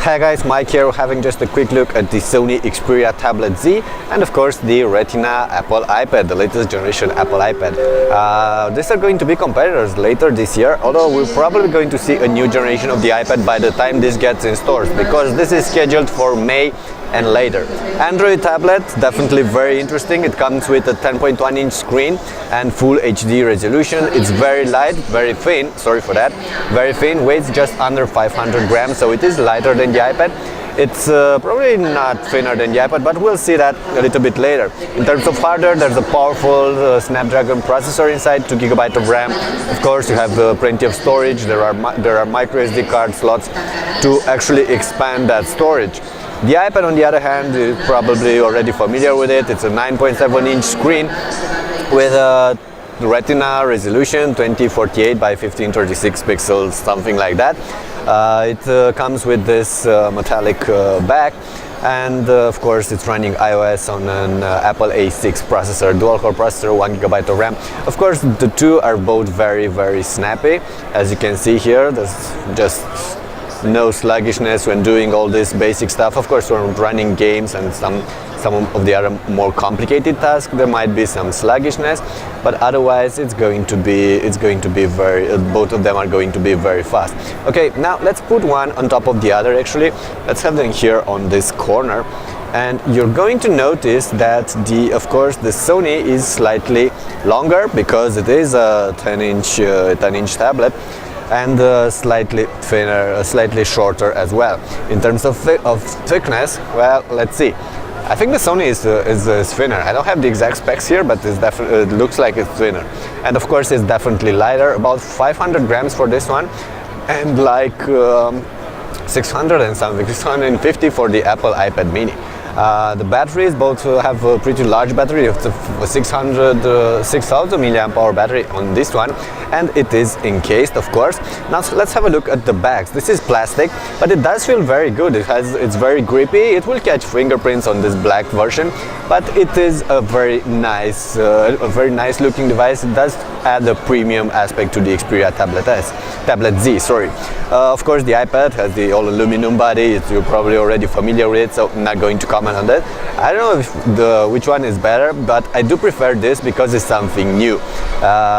Hi guys, Mike here, having just a quick look at the Sony Xperia Tablet Z and of course the Retina Apple iPad, the latest generation Apple iPad. These are going to be competitors later this year, although we're probably going to see a new generation of the iPad by the time this gets in stores, because this is scheduled for May and later. Android tablet, definitely very interesting. It comes with a 10.1-inch screen and full HD resolution. It's very light, very thin, sorry for that, very thin, weighs just under 500 grams, so it is lighter than the iPad. It's probably not thinner than the iPad, but we'll see that a little bit later. In terms of hardware, there's a powerful Snapdragon processor inside, 2 GB of RAM. Of course, you have plenty of storage. There are micro SD card slots to actually expand that storage. The iPad, on the other hand, is probably already familiar with it. It's a 9.7-inch screen with a retina resolution, 2048 by 1536 pixels, something like that. It comes with this metallic back, and of course it's running iOS on an Apple A6 processor, dual-core processor, 1 GB of RAM. Of course, the two are both very snappy. As you can see here, there's just no sluggishness when doing all this basic stuff. Of course, when running games and some of the other more complicated tasks, there might be some sluggishness, but otherwise it's going to be very both of them are going to be very fast. Okay, now let's put one on top of the other. Actually, let's have them here on this corner, and you're going to notice that of course the Sony is slightly longer because it is a 10-inch tablet, and slightly thinner, slightly shorter as well. In terms of thickness, well, let's see. I think the Sony is thinner. I don't have the exact specs here, but it looks like it's thinner. And of course, it's definitely lighter, about 500 grams for this one, and like 600 and something, 650 for the Apple iPad mini. The batteries both have a pretty large battery of 6000 milliamp hour battery on this one, and it is encased, of course. Now let's have a look at the bags. This is plastic, but it does feel very good. It's very grippy. It will catch fingerprints on this black version, but it is a very nice looking device. It does add a premium aspect to the Xperia Tablet Z. Sorry. Of course, the iPad has the all aluminum body. You're probably already familiar with it, so I'm not going to comment on that. I don't know which one is better, but I do prefer this because it's something new.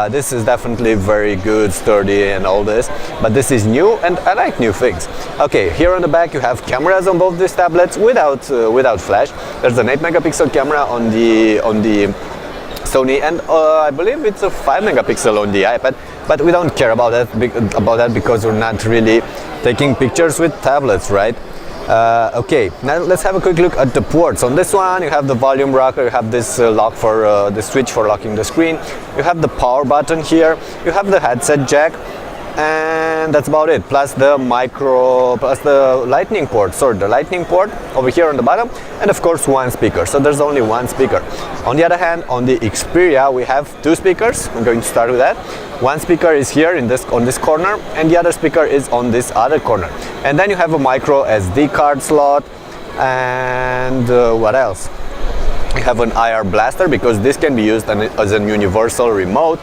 This is definitely very good, sturdy and all this, but this is new and I like new things. Okay, here on the back you have cameras on both these tablets without flash. There's an 8-megapixel camera on the Sony, and I believe it's a 5-megapixel on the iPad, but we don't care about that because we're not really taking pictures with tablets, right? Okay, now let's have a quick look at the ports. On this one you have the volume rocker, you have this lock for the switch for locking the screen, you have the power button here, you have the headset jack, and that's about it, plus the lightning port, the lightning port over here on the bottom, and of course one speaker. So there's only one speaker. On the other hand, on the Xperia we have two speakers. I'm going to start with that. One speaker is here on this corner, and the other speaker is on this other corner. And then you have a micro SD card slot, and what else? You have an IR blaster because this can be used as a universal remote.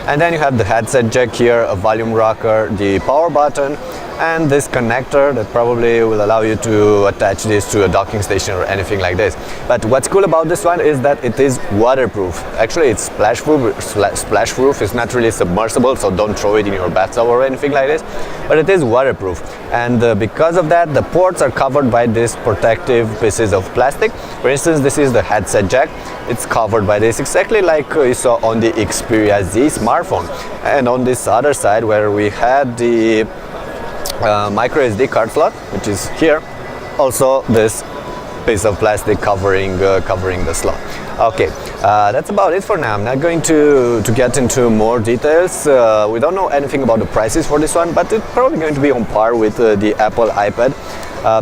And then you have the headset jack here, a volume rocker, the power button, and this connector that probably will allow you to attach this to a docking station or anything like this. But what's cool about this one is that it is waterproof. Actually, it's splash-proof. It's not really submersible, so don't throw it in your bathtub or anything like this. But it is waterproof, and because of that, the ports are covered by these protective pieces of plastic. For instance, this is the headset jack. It's covered by this, exactly like you saw on the Xperia Z smartphone. And on this other side, where we had the micro SD card slot, which is here, also this piece of plastic covering the slot. Okay, that's about it for now. I'm not going to get into more details. We don't know anything about the prices for this one, but it's probably going to be on par with the Apple iPad.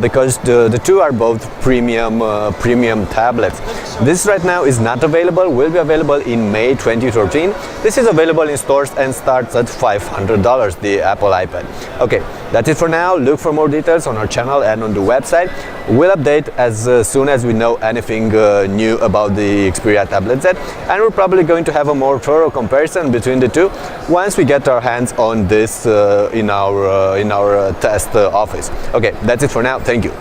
Because the two are both premium tablets. This right now is not available, will be available in May 2013. This is available in stores and starts at $500, the Apple iPad. Okay, That's it for now. Look for more details on our channel and on the website. We'll update as soon as we know anything new about the Xperia Tablet Z, and we're probably going to have a more thorough comparison between the two once we get our hands on this in our test office. Okay, that's it for now. Thank you.